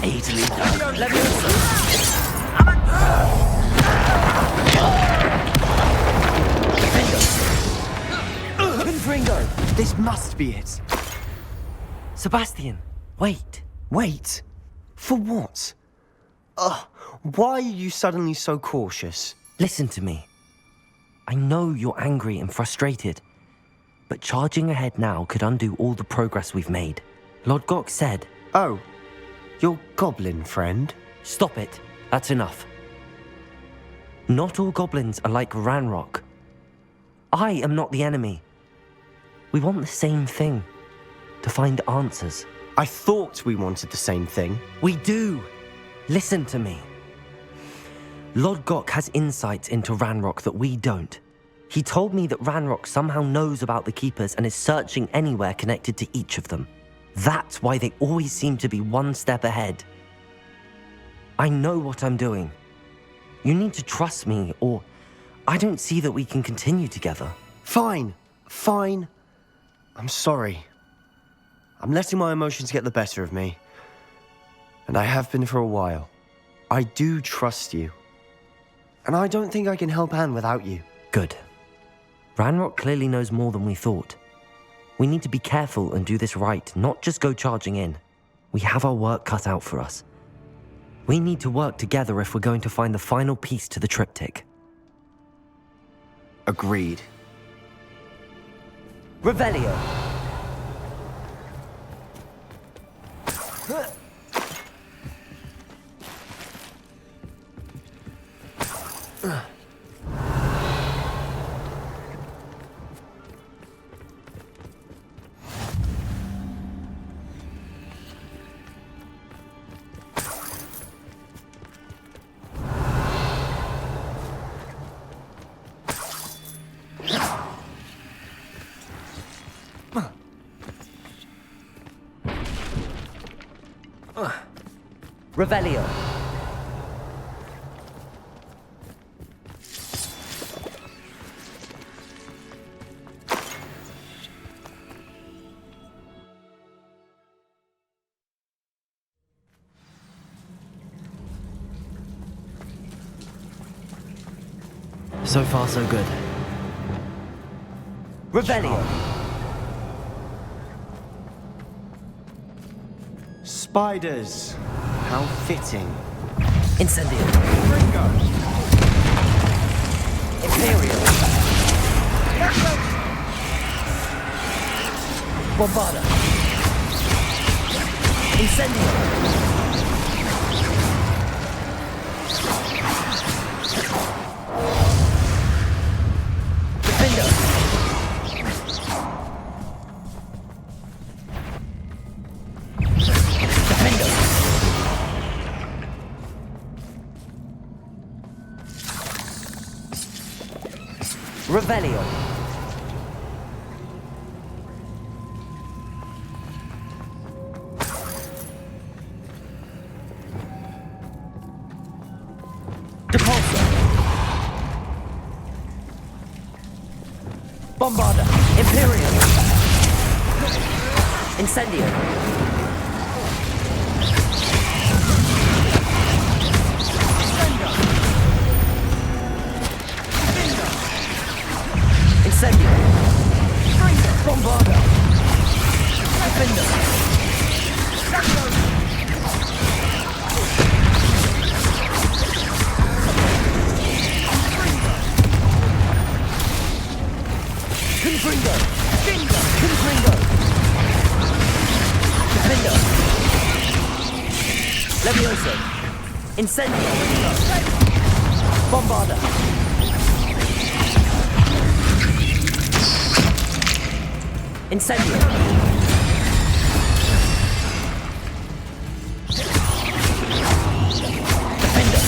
Easily done. Confringo! This must be it. Sebastian, wait. Wait. For what? Why are you suddenly so cautious? Listen to me. I know you're angry and frustrated, but charging ahead now could undo all the progress we've made. Lord Gok said... Oh, your goblin friend? Stop it. That's enough. Not all goblins are like Ranrock. I am not the enemy. We want the same thing. To find answers. I thought we wanted the same thing. We do. Listen to me. Lord Gok has insights into Ranrock that we don't. He told me that Ranrock somehow knows about the Keepers and is searching anywhere connected to each of them. That's why they always seem to be one step ahead. I know what I'm doing. You need to trust me, or I don't see that we can continue together. Fine. I'm sorry. I'm letting my emotions get the better of me. And I have been for a while. I do trust you. And I don't think I can help Anne without you. Good. Ranrock clearly knows more than we thought. We need to be careful and do this right, not just go charging in. We have our work cut out for us. We need to work together if we're going to find the final piece to the triptych. Agreed. Revelio! Revelio. So far, so good. Revelio. Spiders. How fitting. Incendio. Ringo. Imperial. Bombarda. Incendio. Revelio. Depulso. Bombarda. Imperial. Incendio. Incendio. Bombarda. Defender. Confringo. Confringo. Defender. Levioso. Incendio. Bombarda. Incendio. Defender.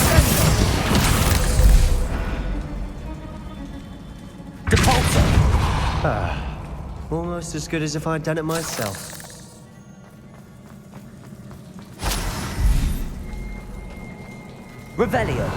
Depulso. Almost as good as if I'd done it myself. Revelio.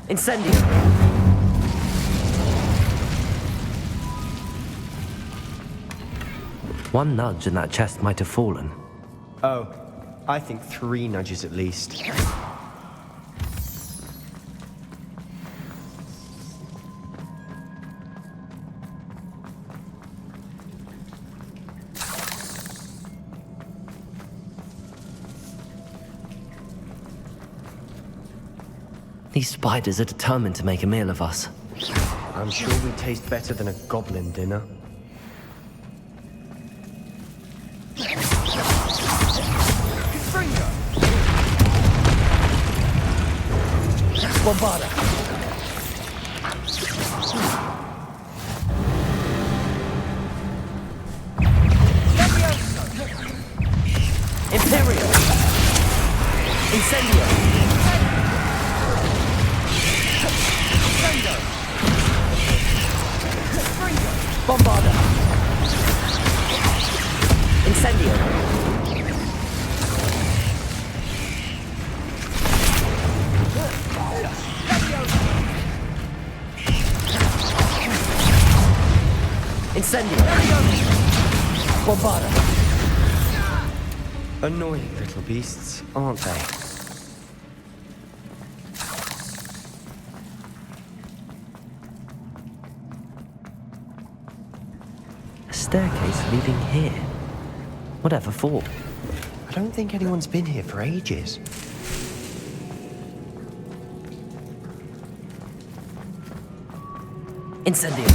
Incendio. One nudge and that chest might have fallen. Oh, I think 3 nudges at least. These spiders are determined to make a meal of us. I'm sure we taste better than a goblin dinner. Bombarda. Imperial. Incendio. Bombarda. Incendio. Incendio. Bombarda. Annoying little beasts, aren't they? A staircase leading here. Whatever for? I don't think anyone's been here for ages. Incendio.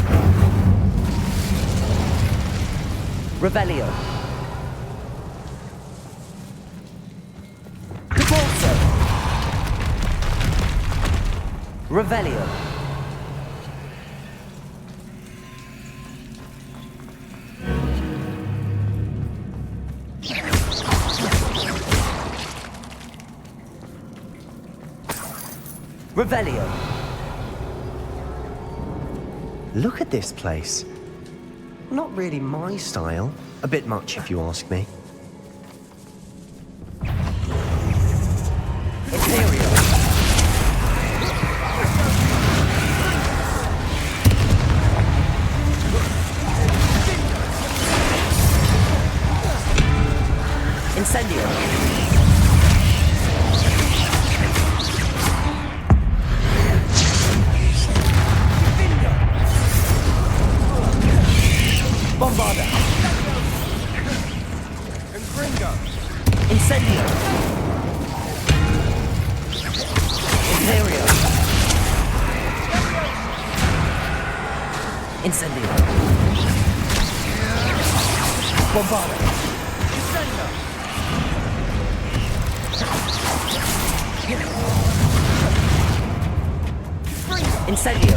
Revelio. Depulso. Revelio. Revelio. Look at this place. Not really my style. A bit much, if you ask me. Imperial. Incendio. Bombarda. Incendio. Imperio. Incendio. Bombarda. Incendio.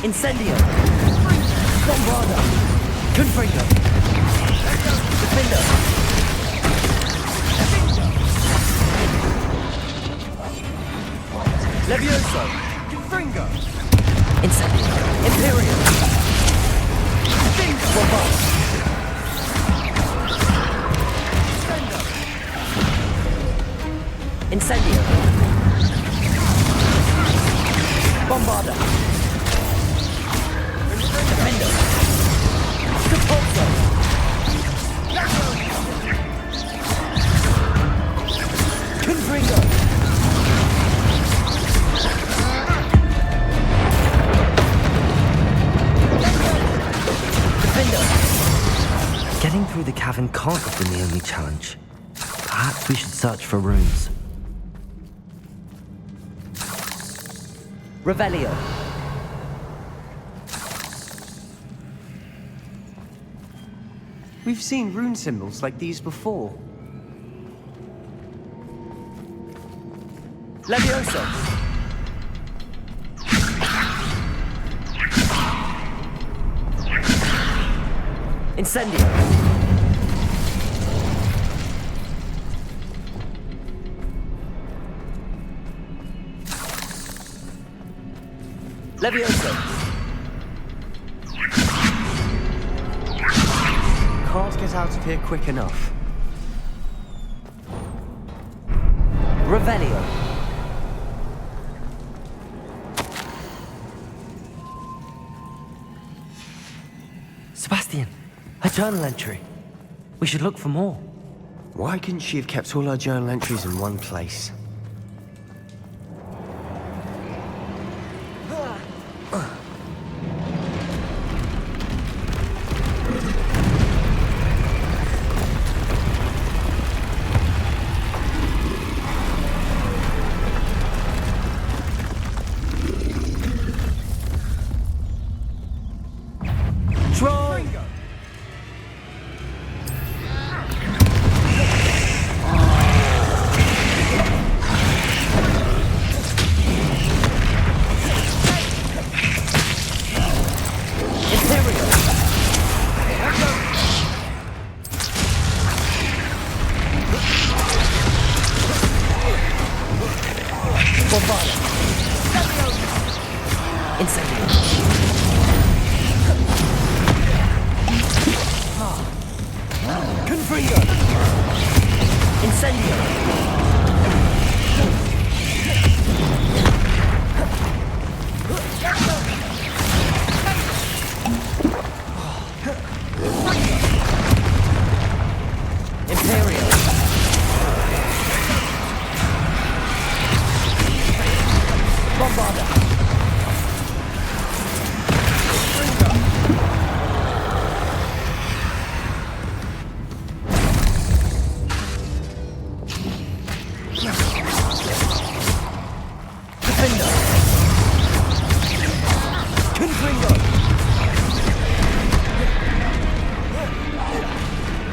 Incendio. Bombarda. Confringo. Defender. Levioso. Confringo. Incendio. Imperial. Bombarda. Incendio. Bombarda. Defender. Repulso. Confringo. Defender. Getting through the cavern can't have been the only challenge. Perhaps we should search for runes. Revelio. We've seen rune symbols like these before. Levioso. Incendio. Levioso. Can't get out of here quick enough. Revelio. Sebastian, a journal entry. We should look for more. Why couldn't she have kept all her journal entries in one place?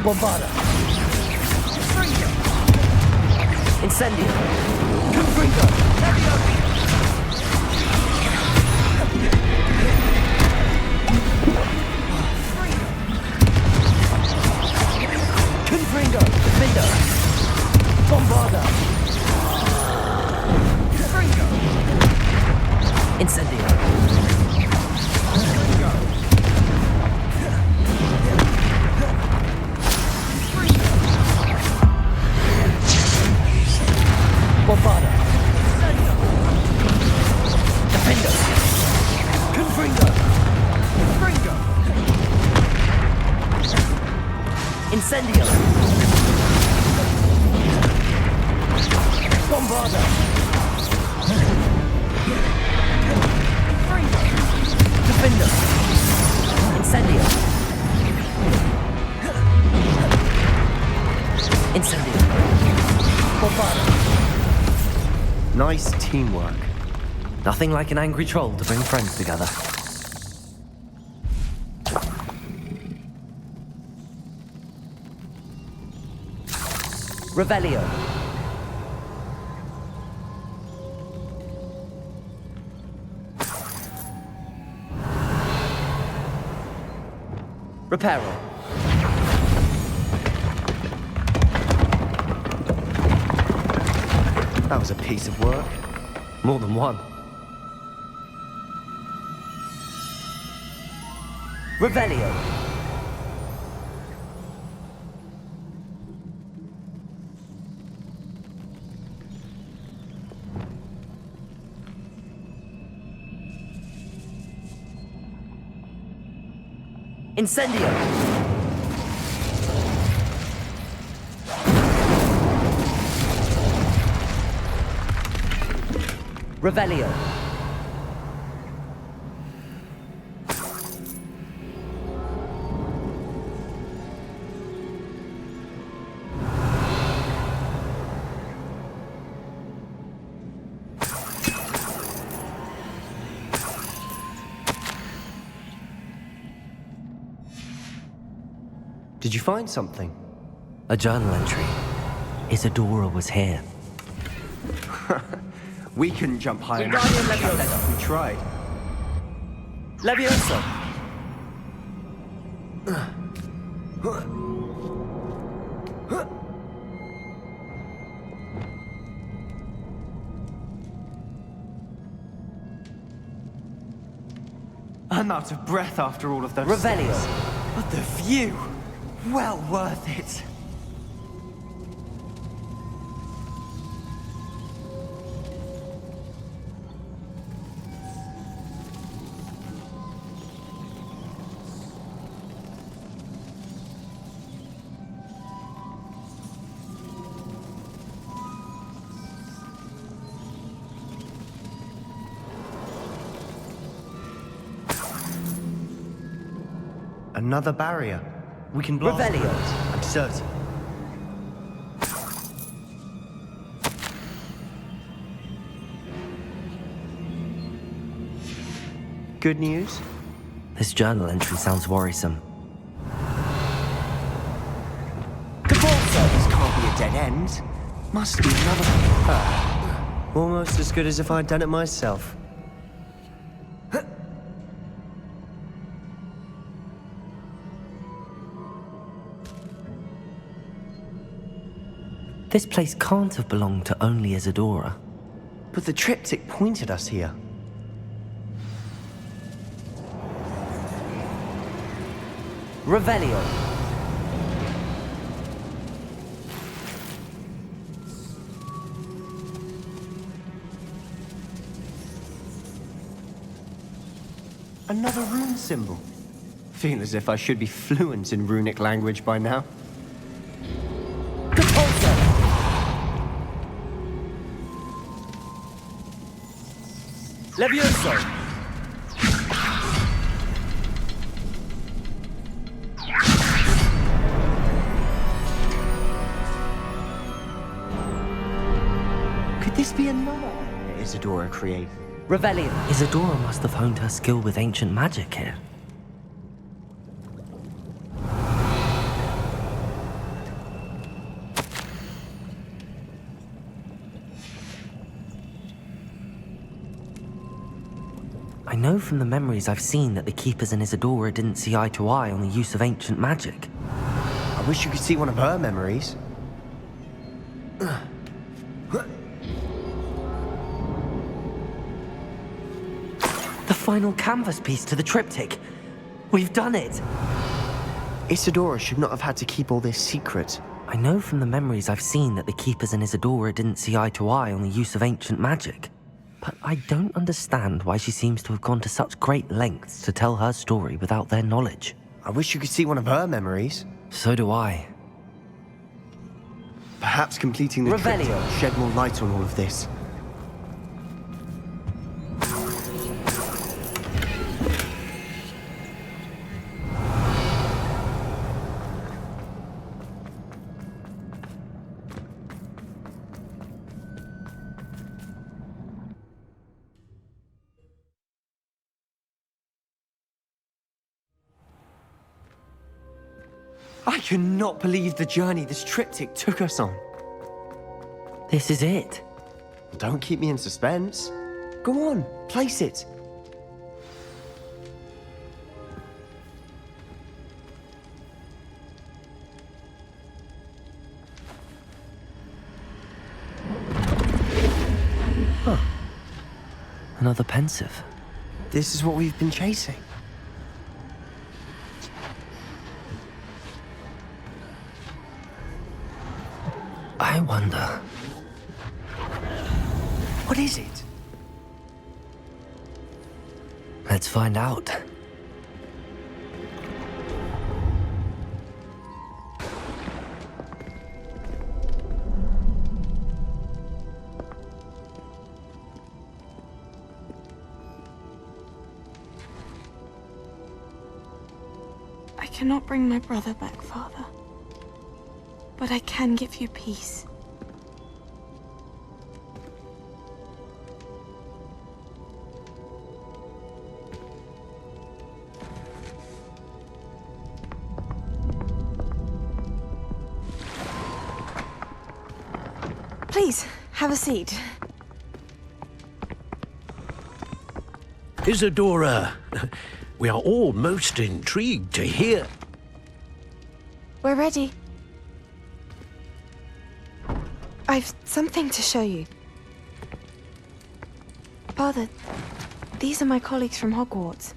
Bombarda. Incendio. Confringo. Confringo. Defender. Bombarda. Bombada! Defender! Confringo! Fringo! Incendio! Bombada! Fringo! Defender! Incendio! Incendio! Bombada! Nice teamwork. Nothing like an angry troll to bring friends together. Revelio. Reparo. That was a piece of work. More than one. Revelio. Incendio. Revelio. Did you find something? A journal entry. Isadora was here. We couldn't jump high enough. Wingardium Leviosa. We tried. Leviosa. I'm out of breath after all of those Revelio. steps. But the view! Well worth it. Another barrier. We can blast Revelio. those. I'm certain. Good news? This journal entry sounds worrisome. This can't be a dead end. Must be another. Almost as good as if I'd done it myself. This place can't have belonged to only Isadora. But the triptych pointed us here. Revelio. Another rune symbol. Feel as if I should be fluent in runic language by now. Levioso! Could this be another area Isadora created? Revelio. Isadora must have honed her skill with ancient magic here. I know from the memories I've seen that the Keepers and Isadora didn't see eye to eye on the use of ancient magic. I wish you could see one of her memories. The final canvas piece to the triptych. We've done it. Isadora should not have had to keep all this secret. I I know from the memories I've seen that the Keepers and Isadora didn't see eye to eye on the use of ancient magic. But I don't understand why she seems to have gone to such great lengths to tell her story without their knowledge. I wish you could see one of her memories. So do I. Perhaps completing the Revelio. triptych will shed more light on all of this. I cannot believe the journey this triptych took us on. This is it. Don't keep me in suspense. Go on, place it. Huh. Another pensive. This is what we've been chasing. I wonder... What is it? Let's find out. I cannot bring my brother back, Father. But I can give you peace. Please, have a seat. Isadora, we are all most intrigued to hear. We're ready. I've something to show you. Father, these are my colleagues from Hogwarts.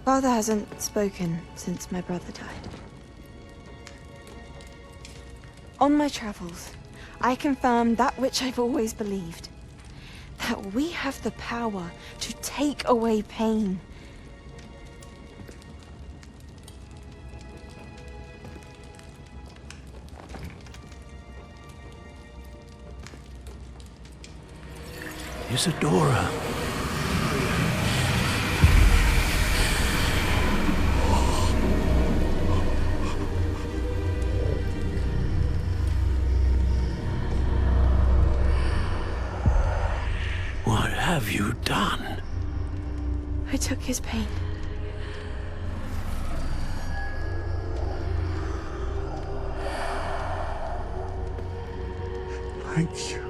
Father hasn't spoken since my brother died. On my travels, I confirmed that which I've always believed. That we have the power to take away pain. Isadora. What have you done? I took his pain. Thank you.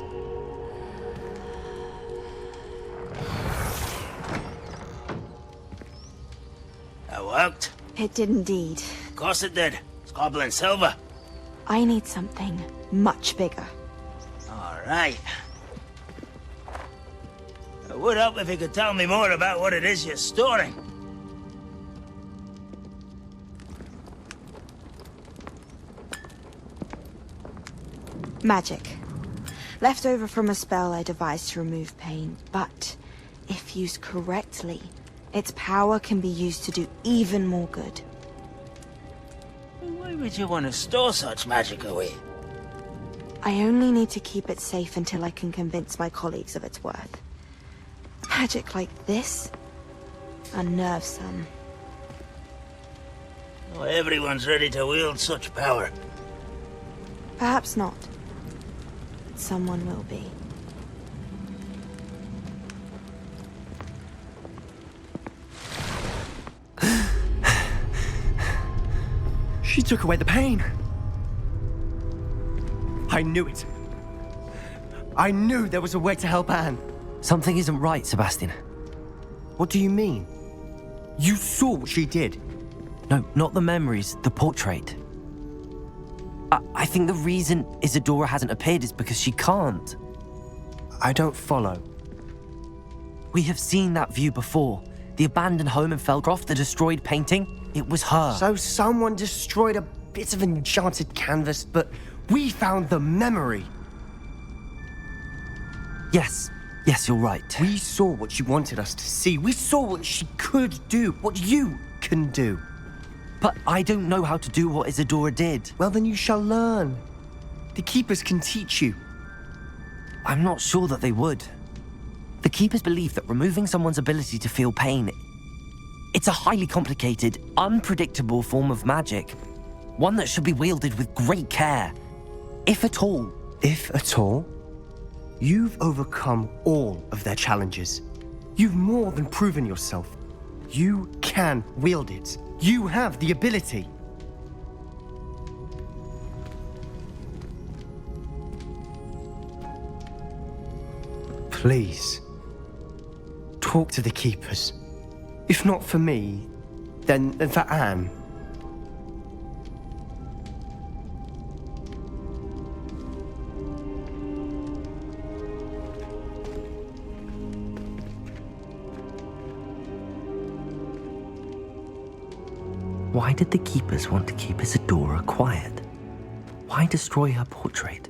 That worked? It did indeed. Of course it did. It's goblin silver. I need something much bigger. All right. It would help if you could tell me more about what it is you're storing. Magic. Left over from a spell I devised to remove pain, but if used correctly, its power can be used to do even more good. Why would you want to store such magic away? I only need to keep it safe until I can convince my colleagues of its worth. Magic like this unnerves some. Not everyone's ready to wield such power. Perhaps not. Someone will be. She took away the pain. I knew it. I knew there was a way to help Anne. Something isn't right, Sebastian. What do you mean? You saw what she did. No, not the memories, the portrait. I think the reason Isadora hasn't appeared is because she can't. I don't follow. We have seen that view before. The abandoned home in Felcroft, the destroyed painting, it was her. So someone destroyed a bit of enchanted canvas, but we found the memory. Yes, you're right. We saw what she wanted us to see. We saw what she could do, what you can do. But I don't know how to do what Isadora did. Well, then you shall learn. The Keepers can teach you. I'm not sure that they would. The Keepers believe that removing someone's ability to feel pain, it's a highly complicated, unpredictable form of magic. One that should be wielded with great care. If at all. If at all? You've overcome all of their challenges. You've more than proven yourself. You can wield it. You have the ability. Please, talk to the Keepers. If not for me, then for Anne. Why did the Keepers want to keep Isadora quiet? Why destroy her portrait?